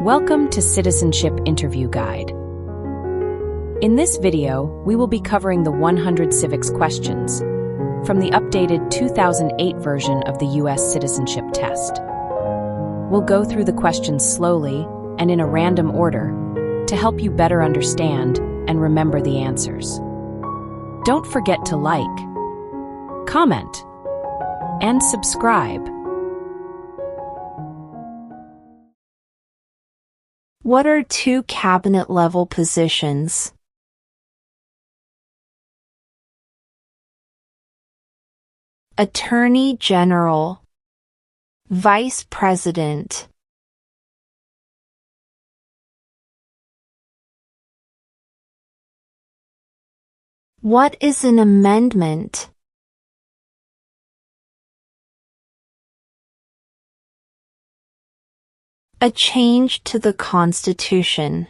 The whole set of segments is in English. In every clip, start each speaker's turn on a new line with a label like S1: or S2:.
S1: Welcome to Citizenship Interview Guide. In this video, we will be covering the 100 civics questions from the updated 2008 version of the U.S. Citizenship Test. We'll go through the questions slowly and in a random order to help you better understand and remember the answers. Don't forget to like, comment, and subscribe.
S2: What are two cabinet-level positions? Attorney General, Vice President. What is an amendment? A change to the Constitution.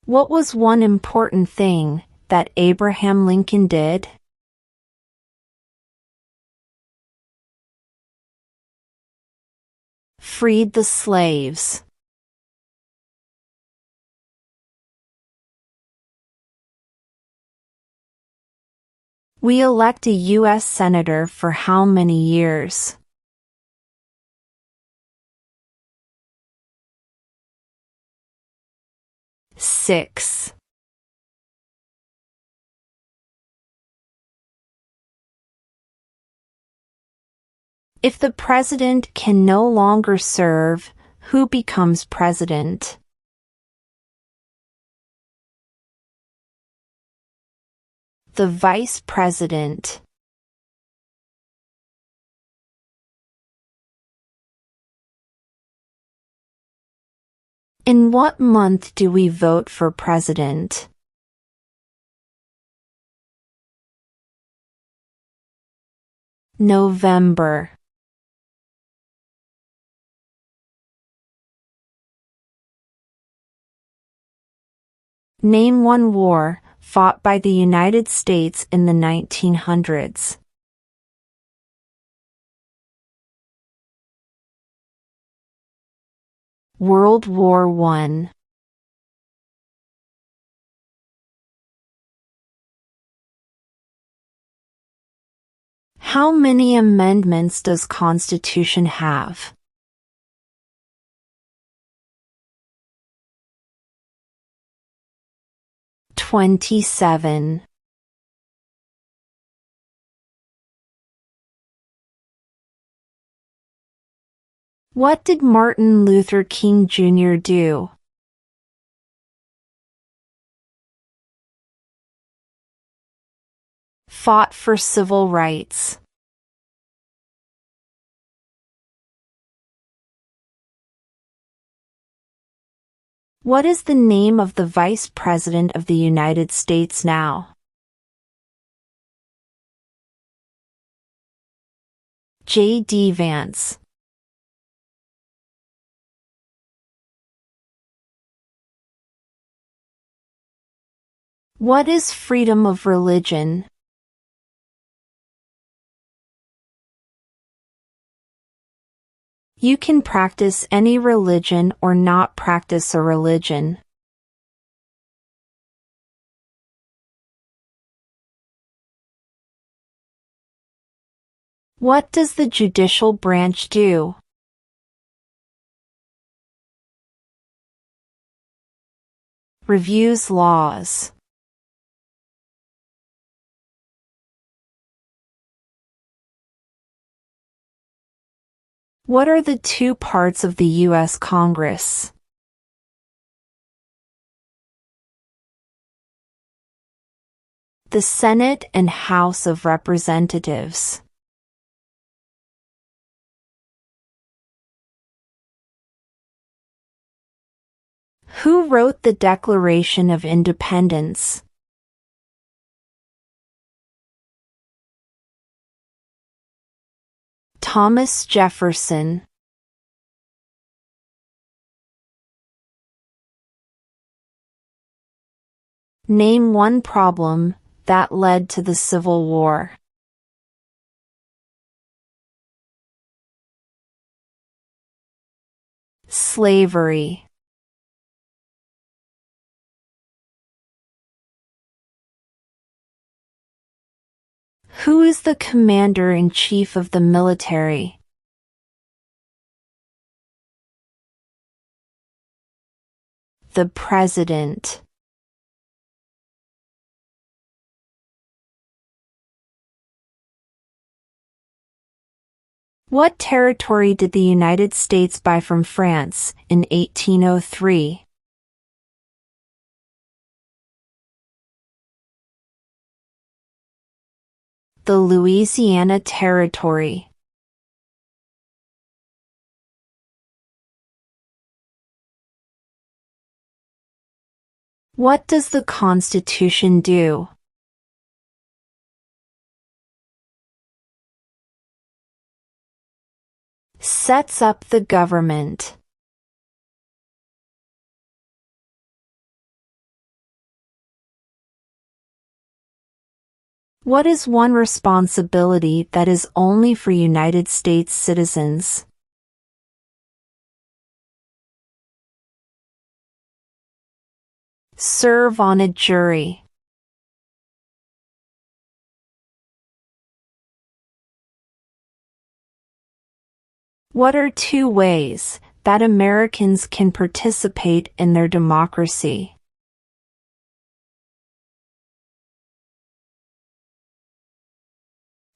S2: What was one important thing that Abraham Lincoln did? Freed the slaves. We elect a U.S. Senator for how many years? 6. If the president can no longer serve, who becomes president? The Vice President. In what month do we vote for president? November. Name one war fought by the United States in the 1900s. World War I. How many amendments does Constitution have? 27. What did Martin Luther King Jr. do? Fought for civil rights. What is the name of the Vice President of the United States now? J.D. Vance. What is freedom of religion? You can practice any religion or not practice a religion. What does the judicial branch do? Reviews laws. What are the two parts of the U.S. Congress? The Senate and House of Representatives. Who wrote the Declaration of Independence? Thomas Jefferson. Name one problem that led to the Civil War. Slavery. Who is the commander-in-chief of the military? The president. What territory did the United States buy from France in 1803? The Louisiana Territory. What does the Constitution do? Sets up the government. What is one responsibility that is only for United States citizens? Serve on a jury. What are two ways that Americans can participate in their democracy?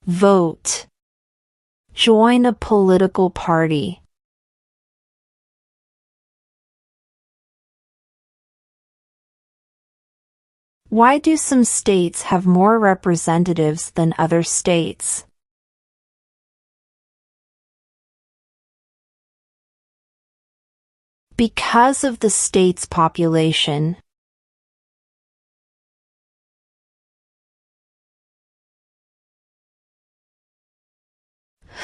S2: Vote. Join a political party. Why do some states have more representatives than other states? Because of the state's population.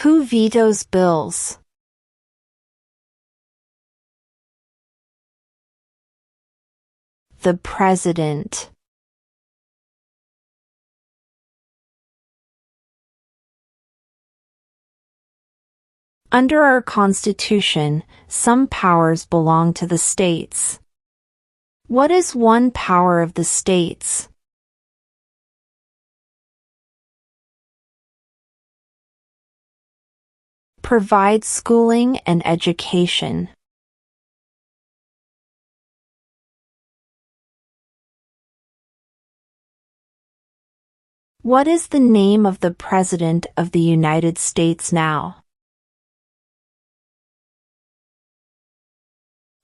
S2: Who vetoes bills? The president. Under our Constitution, some powers belong to the states. What is one power of the states? Provide schooling and education. What is the name of the President of the United States now?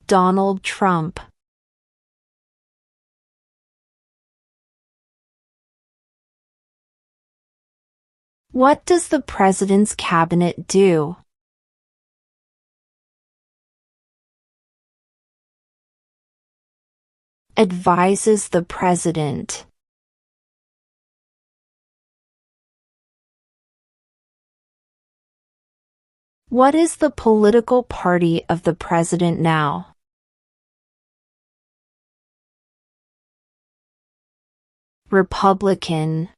S2: Donald Trump. What does the President's cabinet do? Advises the President. What is the political party of the President now? Republican.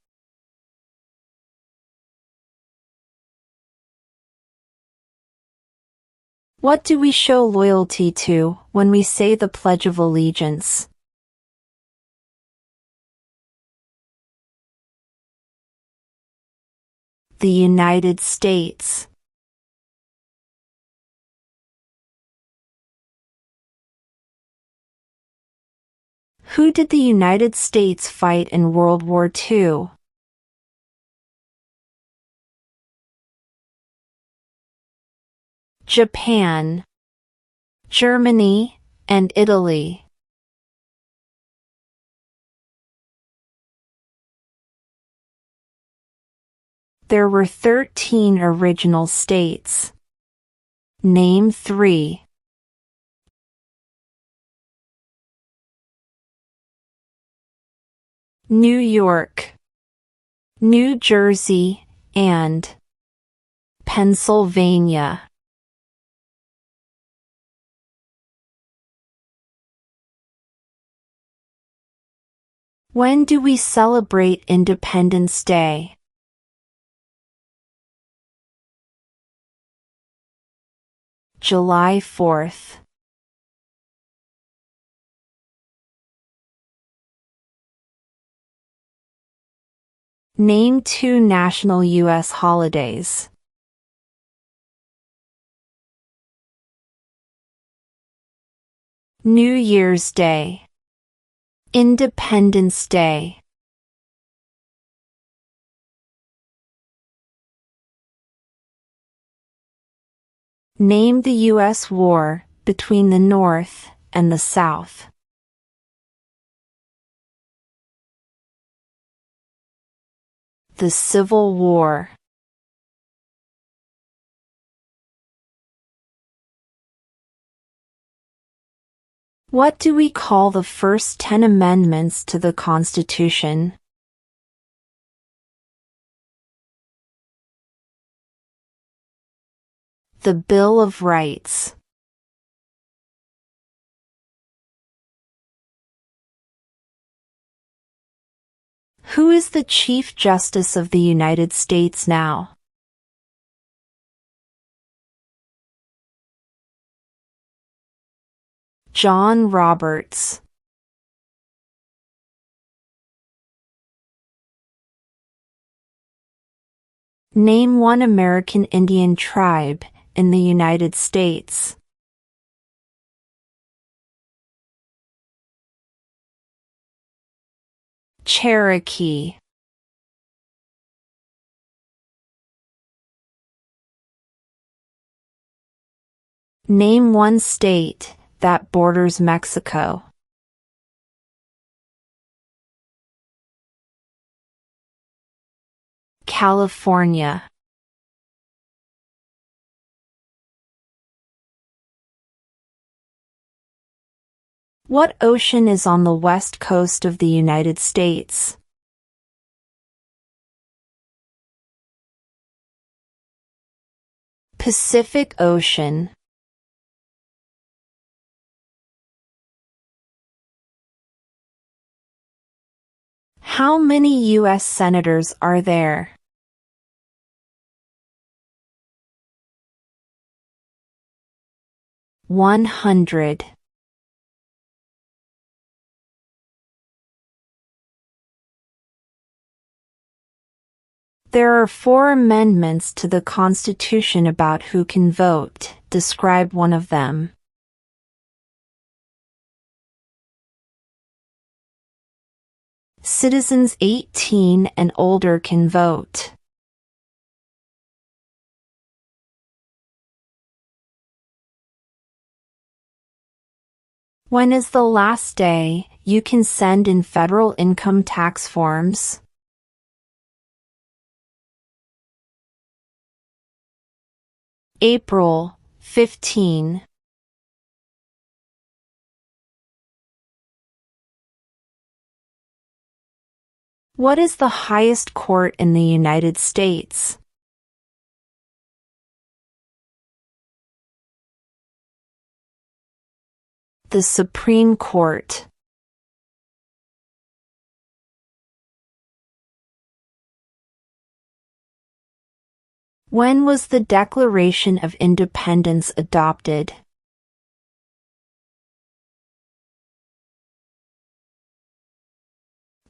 S2: What do we show loyalty to when we say the Pledge of Allegiance? The United States. Who did the United States fight in World War II? Japan, Germany, and Italy. There were 13 original states. Name 3. New York, New Jersey, and Pennsylvania. When do we celebrate Independence Day? July 4th. Name 2 national U.S. holidays. New Year's Day, Independence Day. Name the U.S. war between the North and the South. The Civil War. What do we call the first 10 amendments to the Constitution? The Bill of Rights. Who is the Chief Justice of the United States now? John Roberts. Name 1 American Indian tribe in the United States. Cherokee. Name 1 state that borders Mexico. California. What ocean is on the west coast of the United States? Pacific Ocean. How many U.S. senators are there? 100. There are 4 amendments to the Constitution about who can vote. Describe one of them. Citizens 18 and older can vote. When is the last day you can send in federal income tax forms? April 15. What is the highest court in the United States? The Supreme Court. When was the Declaration of Independence adopted?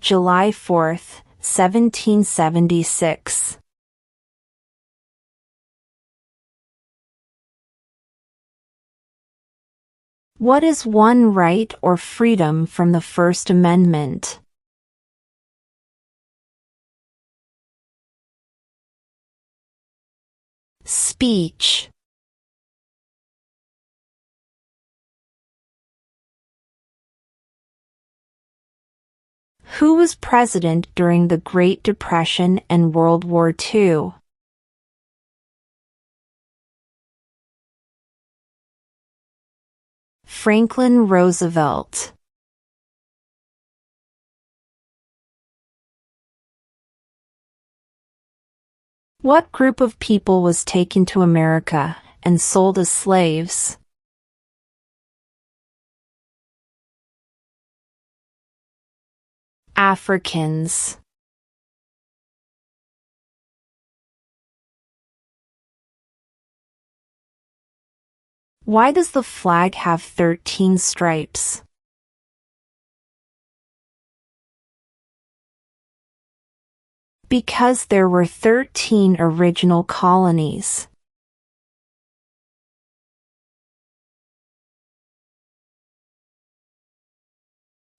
S2: July 4, 1776. What is one right or freedom from the First Amendment? Speech. Who was president during the Great Depression and World War II? Franklin Roosevelt. What group of people was taken to America and sold as slaves? Africans. Why does the flag have 13 stripes? Because there were 13 original colonies.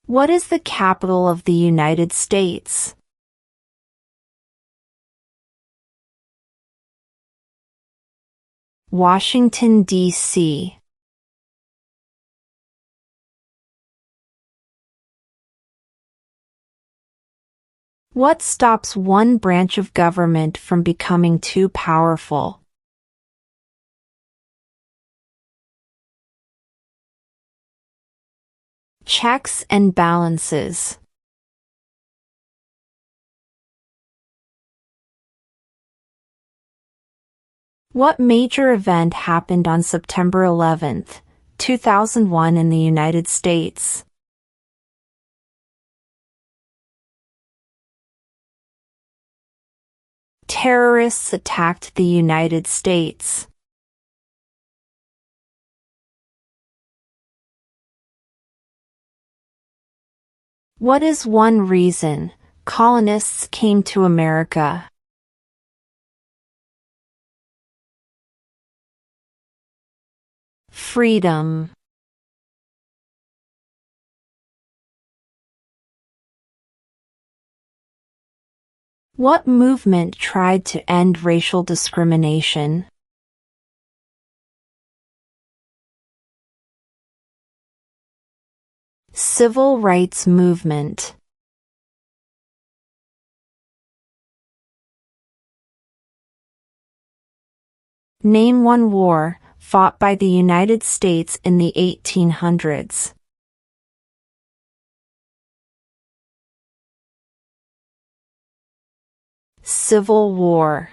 S2: What is the capital of the United States? Washington, D.C. What stops one branch of government from becoming too powerful? Checks and balances. What major event happened on September 11, 2001 in the United States? Terrorists attacked the United States. What is one reason colonists came to America? Freedom. What movement tried to end racial discrimination? Civil rights movement. Name one war fought by the United States in the 1800s. Civil War.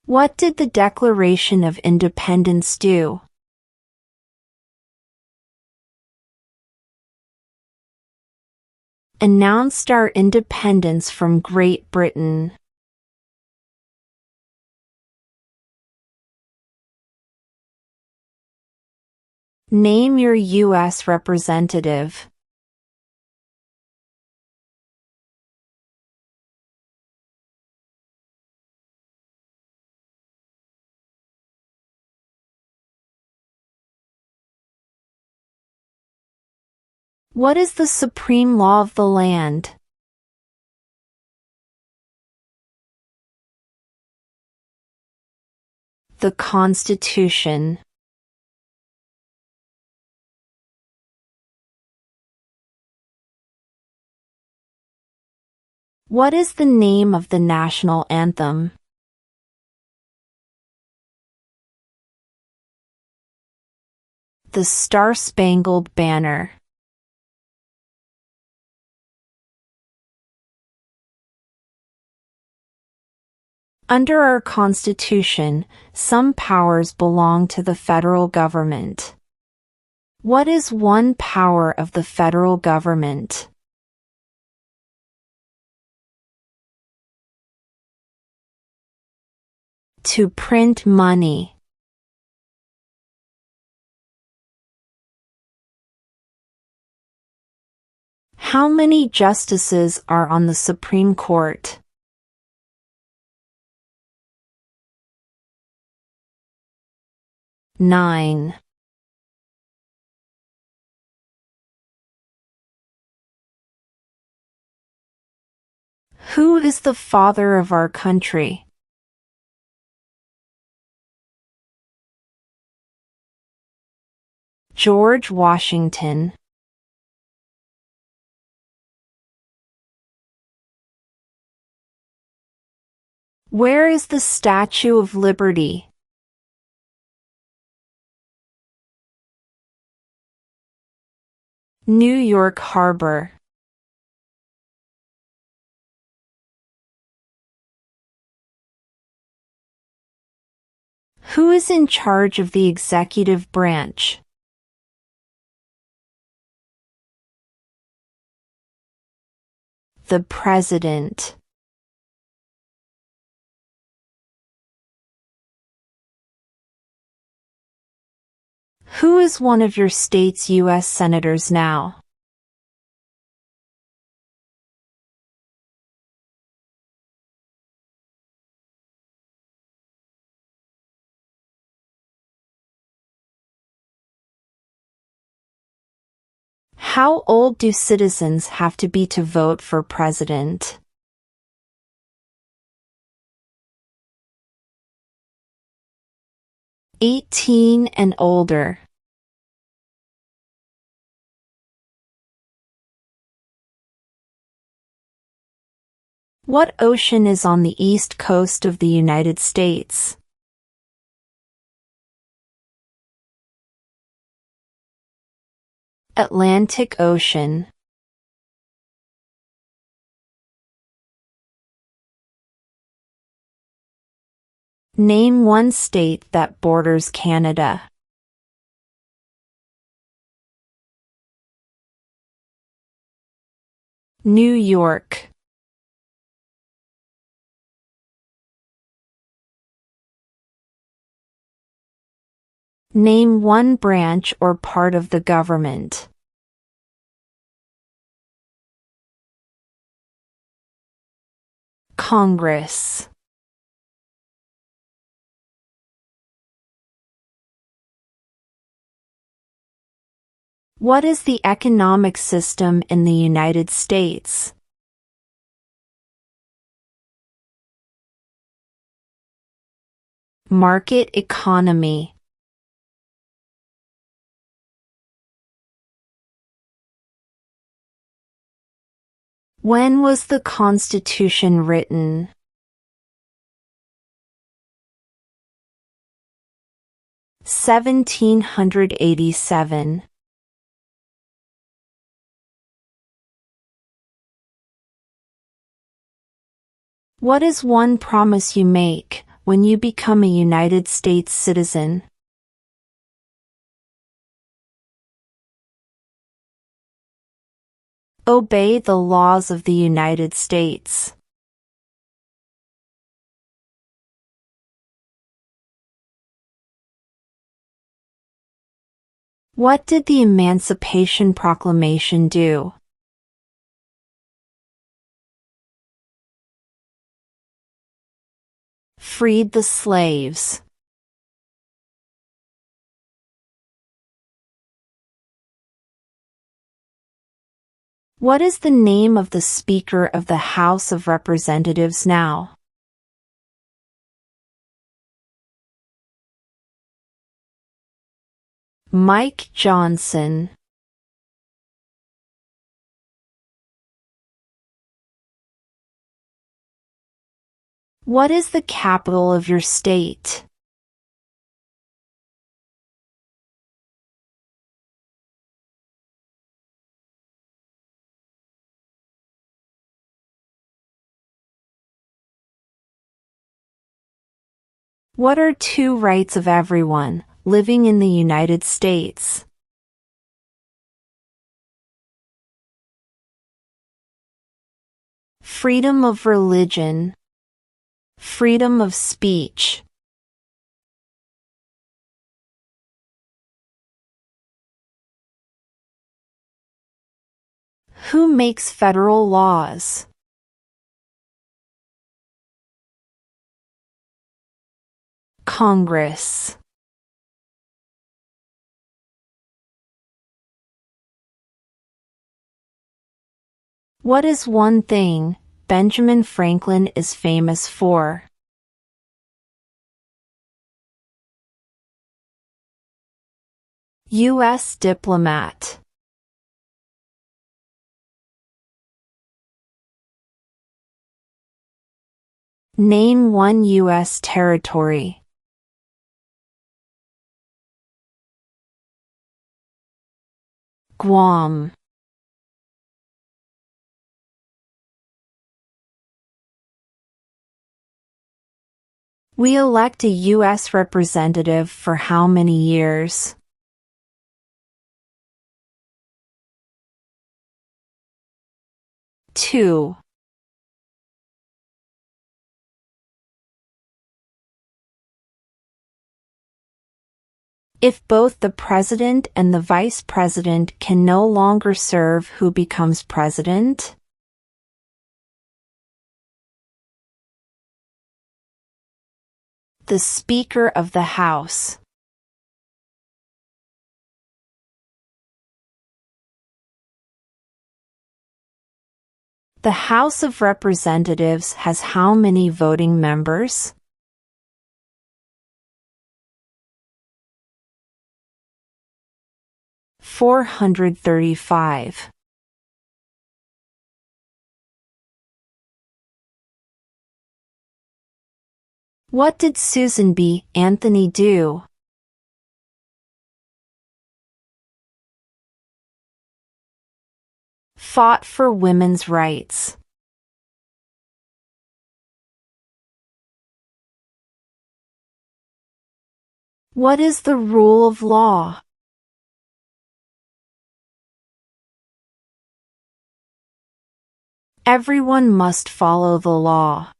S2: What did the Declaration of Independence do? Announced our independence from Great Britain. Name your U.S. representative. What is the supreme law of the land? The Constitution. What is the name of the national anthem? The Star-Spangled Banner. Under our Constitution, some powers belong to the federal government. What is one power of the federal government? To print money. How many justices are on the Supreme Court? 9. Who is the father of our country? George Washington. Where is the Statue of Liberty? New York Harbor. Who is in charge of the executive branch? The President. Who is one of your state's U.S. senators now? How old do citizens have to be to vote for president? "18 and older." What ocean is on the east coast of the United States? Atlantic Ocean. Name one state that borders Canada. New York. Name one branch or part of the government. Congress. What is the economic system in the United States? Market economy. When was the Constitution written? (1787). What is one promise you make when you become a United States citizen? Obey the laws of the United States. What did the Emancipation Proclamation do? Freed the slaves. What is the name of the Speaker of the House of Representatives now? Mike Johnson. What is the capital of your state? What are two rights of everyone living in the United States? Freedom of religion. Freedom of speech. Who makes federal laws? Congress. What is one thing Benjamin Franklin is famous for? U.S. diplomat. Name one U.S. territory. Guam. We elect a U.S. representative for how many years? Two. If both the president and the vice president can no longer serve, who becomes president? The Speaker of the House. The House of Representatives has how many voting members? $435. What did Susan B. Anthony do? Fought for women's rights. What is the rule of law? Everyone must follow the law.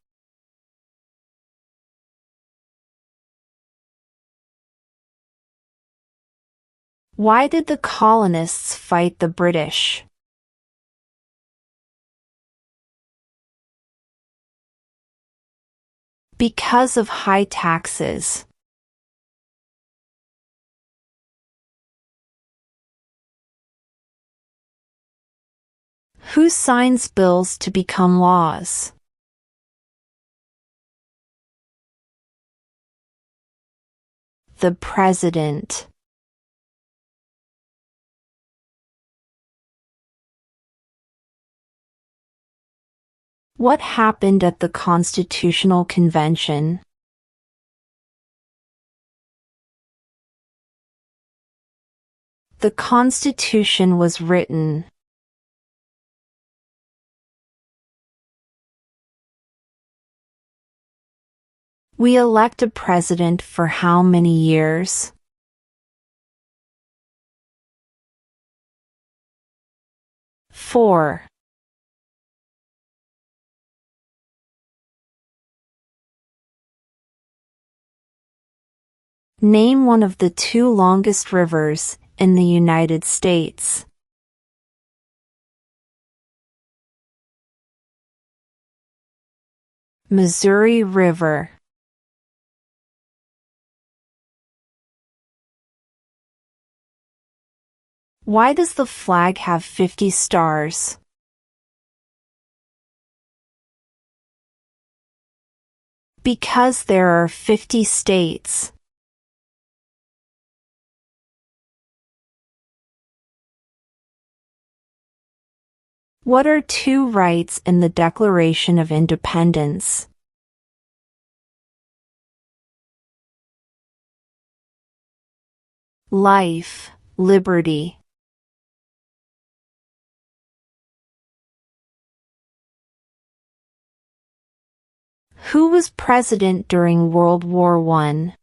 S2: Why did the colonists fight the British? Because of high taxes. Who signs bills to become laws? The President. What happened at the Constitutional Convention? The Constitution was written. We elect a president for how many years? 4. Name one of the 2 longest rivers in the United States. Missouri River. Why does the flag have 50 stars? Because there are 50 states. What are 2 rights in the Declaration of Independence? Life, liberty. Who was president during World War I?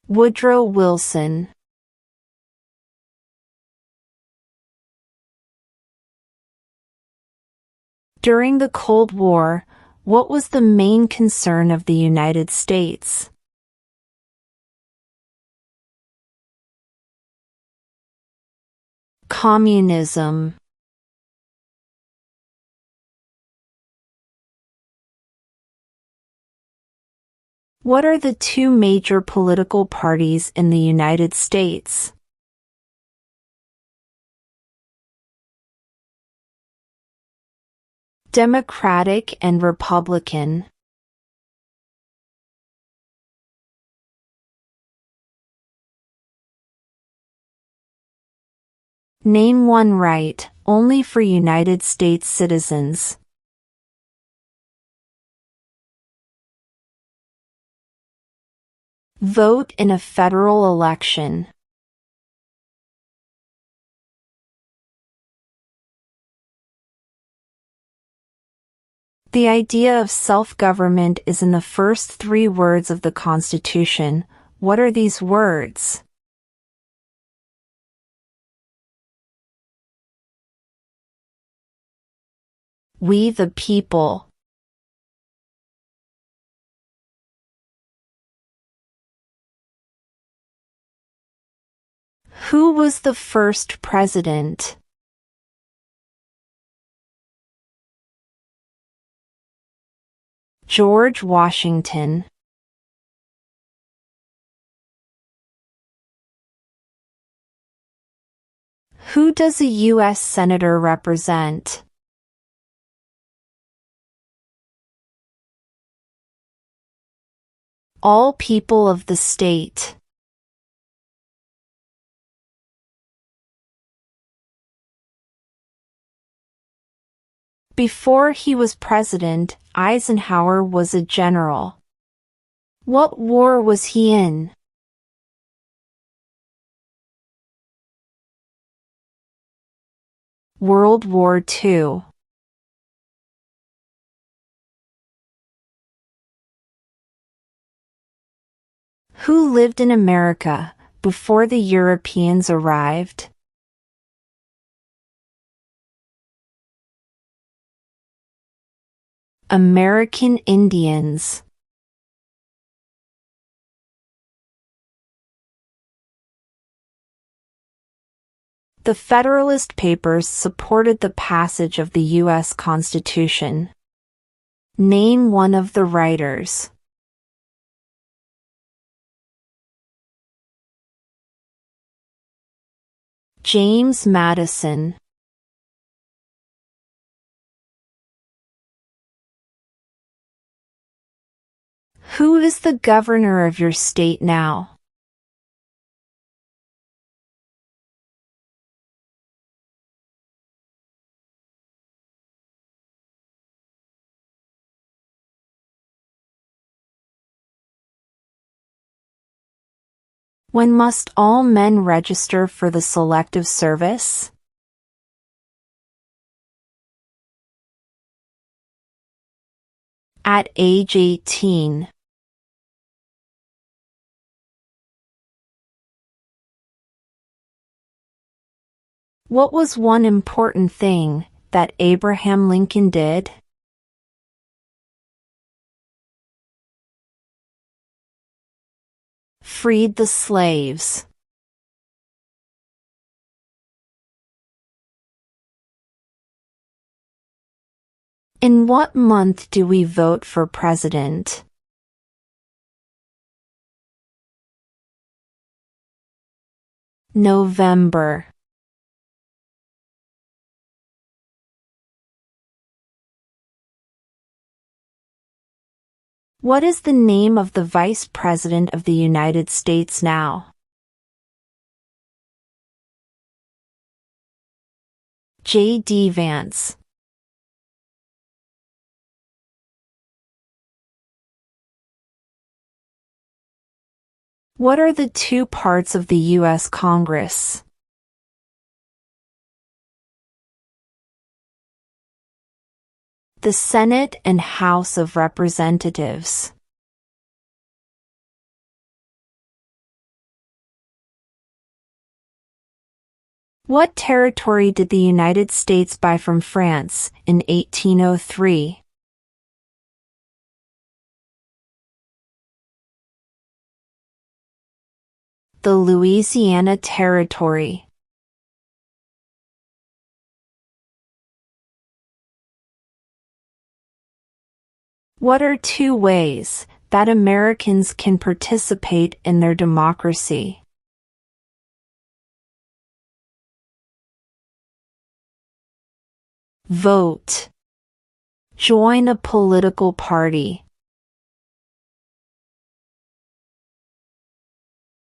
S2: Woodrow Wilson. During the Cold War, what was the main concern of the United States? Communism. What are the 2 major political parties in the United States? Democratic and Republican. Name one right, only for United States citizens. Vote in a federal election. The idea of self-government is in the first 3 words of the Constitution. What are these words? We the people. Who was the first president? George Washington. Who does a U.S. Senator represent? All people of the state. Before he was president, Eisenhower was a general. What war was he in? World War II. Who lived in America before the Europeans arrived? American Indians. The Federalist Papers supported the passage of the U.S. Constitution. Name one of the writers. James Madison. Who is the governor of your state now? When must all men register for the Selective Service? At age 18. What was one important thing that Abraham Lincoln did? Freed the slaves. In what month do we vote for president? November. What is the name of the Vice President of the United States now? J.D. Vance. What are the two parts of the U.S. Congress? The Senate and House of Representatives. What territory did the United States buy from France in 1803? The Louisiana Territory. What are two ways that Americans can participate in their democracy? Vote. Join a political party.